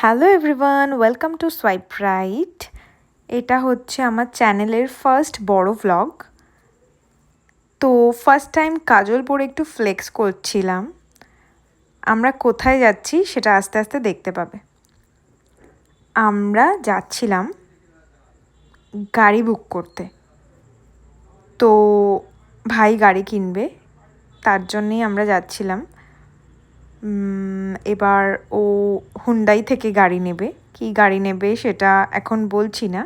Hello everyone, welcome to swipe right. এটা হচ্ছে আমার চ্যানেলের ফার্স্ট বড় ভ্লগ। তো ফার্স্ট টাইম কাজল পরে একটু ফ্লেক্স করছিলাম। আমরা কোথায় যাচ্ছি সেটা আস্তে আস্তে দেখতে পাবে। আমরা যাচ্ছিলাম গাড়ি বুক করতে। তো ভাই গাড়ি কিনবে, তার জন্যেই আমরা যাচ্ছিলাম। এবার ও হুন্ডাই থেকে গাড়ি নেবে। কি গাড়ি নেবে সেটা এখন বলছি না,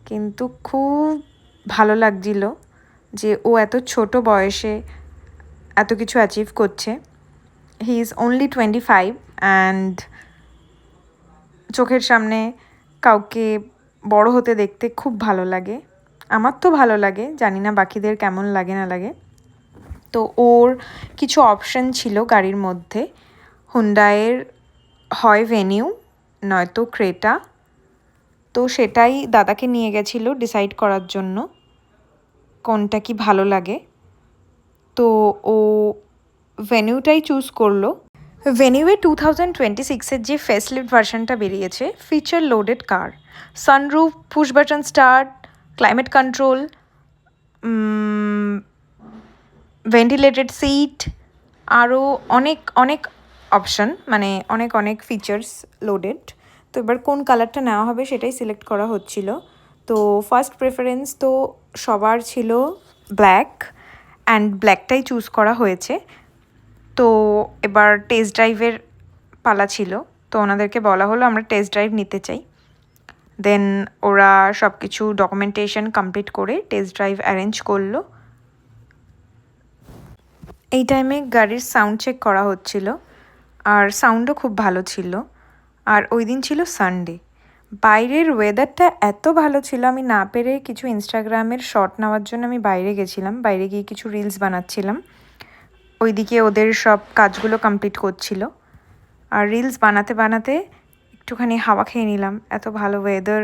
কিন্তু খুব ভালো লাগছিল যে ও এত ছোট বয়সে এত কিছু অ্যাচিভ করছে। হি ইজ অনলি 25 অ্যান্ড চোখের সামনে কাউকে বড় হতে দেখতে খুব ভালো লাগে। আমার তো ভালো লাগে, জানি না বাকিদের কেমন লাগে না লাগে। তো ওর কিছু অপশন ছিল গাড়ির মধ্যে। হুন্ডাইয়ের হয় ভেনিউ, নয়তো ক্রেটা। তো সেটাই দাদাকে নিয়ে গেছিলো ডিসাইড করার জন্য কোনটা কি ভালো লাগে। তো ও ভেনিউটাই চুজ করলো। ভেনিউয়ে 2026-এর যে ফেসলিফট ভার্সনটা বেরিয়েছে, feature loaded car, sunroof, push button start, climate control, ventilated seat, আরও অনেক অনেক অপশন, মানে অনেক অনেক ফিচার্স লোডেড। তো এবার কোন কালারটা নেওয়া হবে সেটাই সিলেক্ট করা হচ্ছিল। তো ফার্স্ট প্রেফারেন্স তো সবার ছিল ব্ল্যাক, অ্যান্ড ব্ল্যাকটাই চুজ করা হয়েছে। তো এবার টেস্ট ড্রাইভের পালা ছিল। তো ওনাদেরকে বলা হলো আমরা টেস্ট ড্রাইভ নিতে চাই। দেন ওরা সব কিছু ডকুমেন্টেশন কমপ্লিট করে টেস্ট ড্রাইভ অ্যারেঞ্জ করলো। এই টাইমে গাড়ির সাউন্ড চেক করা হচ্ছিল, আর সাউন্ডও খুব ভালো ছিল। আর ওই দিন ছিল সানডে। বাইরের ওয়েদারটা এত ভালো ছিল, আমি না পেরে কিছু ইনস্টাগ্রামের শট নেওয়ার জন্য আমি বাইরে গেছিলাম। বাইরে গিয়ে কিছু রিলস বানাচ্ছিলাম, ওইদিকে ওদের সব কাজগুলো কমপ্লিট করছিল। আর রিলস বানাতে বানাতে একটুখানি হাওয়া খেয়ে নিলাম। এত ভালো ওয়েদার,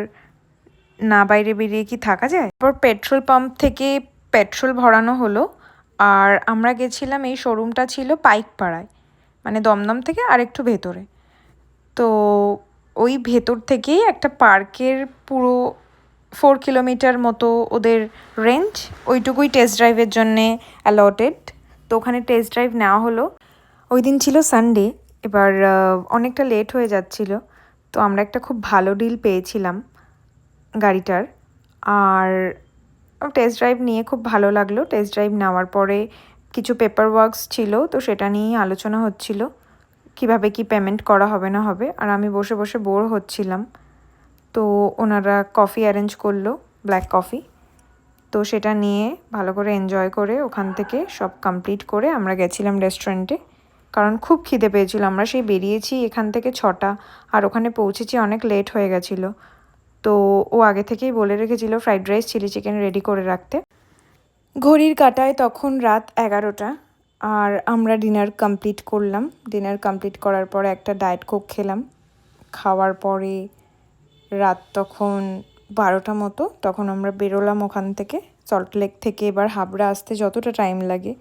না বাইরে বেরিয়ে কি থাকা যায়। তারপর পেট্রোল পাম্প থেকে পেট্রোল ভরানো হলো। আর আমরা গেছিলাম, এই শোরুমটা ছিল পাইকপাড়ায়, মানে দমদম থেকে আর একটু ভেতরে। তো ওই ভেতর থেকেই একটা পার্কের পুরো 4 কিলোমিটার মতো ওদের রেঞ্জ, ওইটুকুই টেস্ট ড্রাইভের জন্যে অ্যালটেড। তো ওখানে টেস্ট ড্রাইভ নেওয়া হলো। ওই দিন ছিল সানডে। এবার অনেকটা লেট হয়ে যাচ্ছিল। তো আমরা একটা খুব ভালো ডিল পেয়েছিলাম গাড়িটার। আর টেস্ট ড্রাইভ নিয়ে খুব ভালো লাগলো। টেস্ট ড্রাইভ নেওয়ার পরে কিছু পেপার ওয়ার্কস ছিল, তো সেটা নিয়েই আলোচনা হচ্ছিল কিভাবে কি পেমেন্ট করা হবে না হবে। আর আমি বসে বসে বোর হচ্ছিলাম। তো ওনারা কফি অ্যারেঞ্জ করলো, ব্ল্যাক কফি। তো সেটা নিয়ে ভালো করে এনজয় করে ওখান থেকে সব কমপ্লিট করে আমরা গেছিলাম রেস্টুরেন্টে, কারণ খুব খিদে পেয়েছিল। আমরা সেই বেরিয়েছি এখান থেকে 6টা, আর ওখানে পৌঁছেছি অনেক লেট হয়ে গেছিলো। তো ও আগে থেকেই বলে রেখেছিল fried rice, chilli chicken ready করে রাখতে। ঘড়ির কাঁটায় তখন রাত 11টা, আর আমরা ডিনার কমপ্লিট করলাম। ডিনার কমপ্লিট করার পরে একটা ডায়েট কোক খেলাম। খাওয়ার পরে রাত তখন 12টা মতো, তখন আমরা বেরোলাম ওখান থেকে। সল্টলেক থেকে এবার হাবড়া আসতে যতটা টাইম লাগে,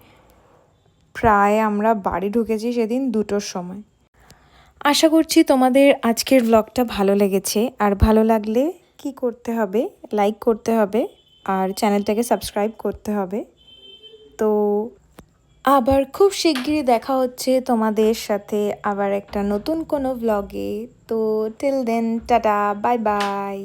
প্রায় আমরা বাড়ি ঢুকেছি সেদিন 2টোর সময়। আশা করছি তোমাদের আজকের ব্লগটা ভালো লেগেছে। আর ভালো লাগলে কি করতে হবে, লাইক করতে হবে আর চ্যানেলটাকে সাবস্ক্রাইব করতে হবে। তো আবার খুব শিগগিরই দেখা হচ্ছে তোমাদের সাথে আবার একটা নতুন কোনো ব্লগে। তো till then, tata, bye by.